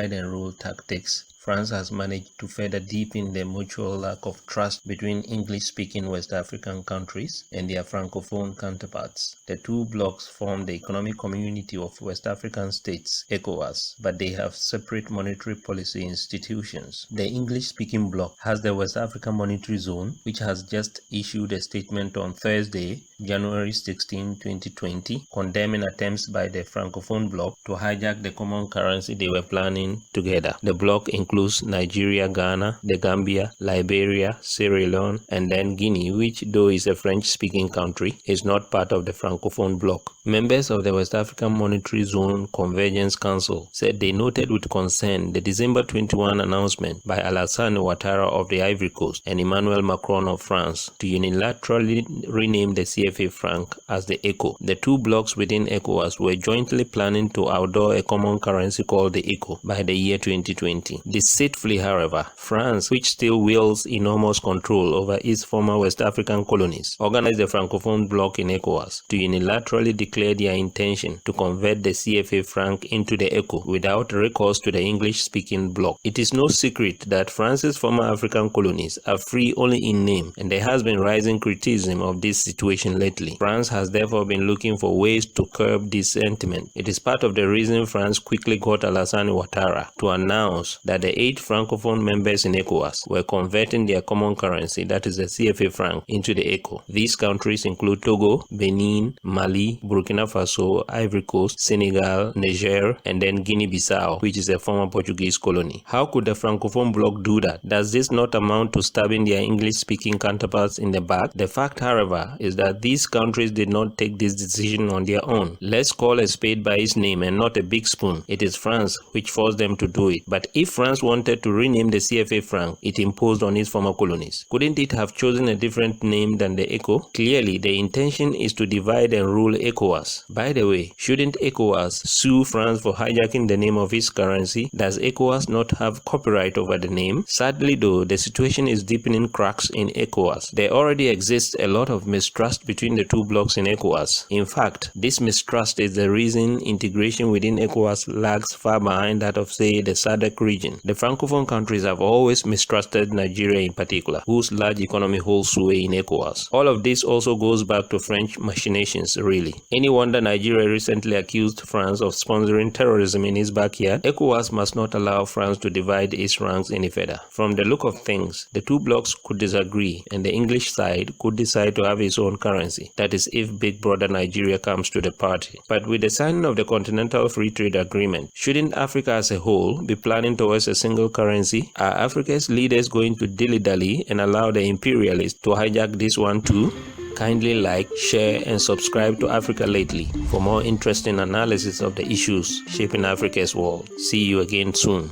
divide and rule tactics, France has managed to further deepen the mutual lack of trust between English-speaking West African countries and their Francophone counterparts. The two blocs form the Economic Community of West African States, ECOWAS, but they have separate monetary policy institutions. The English-speaking bloc has the West African Monetary Zone, which has just issued a statement on Thursday, January 16, 2020, condemning attempts by the Francophone bloc to hijack the common currency they were planning together. The bloc includes Nigeria, Ghana, the Gambia, Liberia, Sierra Leone, and then Guinea, which, though is a French-speaking country, is not part of the Francophone bloc. Members of the West African Monetary Zone Convergence Council said they noted with concern the December 21 announcement by Alassane Ouattara of the Ivory Coast and Emmanuel Macron of France to unilaterally rename the CFA franc as the ECO. The two blocs within ECOWAS were jointly planning to outlaw a common currency called the ECO by the year 2020. Deceitfully, however, France, which still wields enormous control over its former West African colonies, organized the Francophone bloc in ECOWAS to unilaterally declare their intention to convert the CFA franc into the ECO without recourse to the English-speaking bloc. It is no secret that France's former African colonies are free only in name, and there has been rising criticism of this situation lately. France has therefore been looking for ways to curb this sentiment. It is part of the reason France quickly got Alassane Ouattara to announce that the 8 Francophone members in ECOWAS were converting their common currency, that is the CFA franc, into the ECO. These countries include Togo, Benin, Mali, Burkina Faso, Ivory Coast, Senegal, Niger, and then Guinea-Bissau, which is a former Portuguese colony. How could the Francophone bloc do that? Does this not amount to stabbing their English-speaking counterparts in the back? The fact, however, is that these countries did not take this decision on their own. Let's call a spade by its name and not a big spoon. It is France which forced them to do it. But if France wanted to rename the CFA franc it imposed on its former colonies, couldn't it have chosen a different name than the ECO? Clearly, the intention is to divide and rule ECOWAS. By the way, shouldn't ECOWAS sue France for hijacking the name of its currency? Does ECOWAS not have copyright over the name? Sadly though, the situation is deepening cracks in ECOWAS. There already exists a lot of mistrust between the two blocs in ECOWAS. In fact, this mistrust is the reason integration within ECOWAS lags far behind that of, say, the SADC region. The Francophone countries have always mistrusted Nigeria in particular, whose large economy holds sway in ECOWAS. All of this also goes back to French machinations, really. Any wonder Nigeria recently accused France of sponsoring terrorism in its backyard? ECOWAS must not allow France to divide its ranks any further. From the look of things, the two blocs could disagree, and the English side could decide to have its own currency. That is, if Big Brother Nigeria comes to the party. But with the signing of the Continental Free Trade Agreement, shouldn't Africa as a whole be planning towards a single currency? Are Africa's leaders going to dilly-dally and allow the imperialists to hijack this one too? Kindly like, share, and subscribe to Africa Lately for more interesting analysis of the issues shaping Africa's world. See you again soon.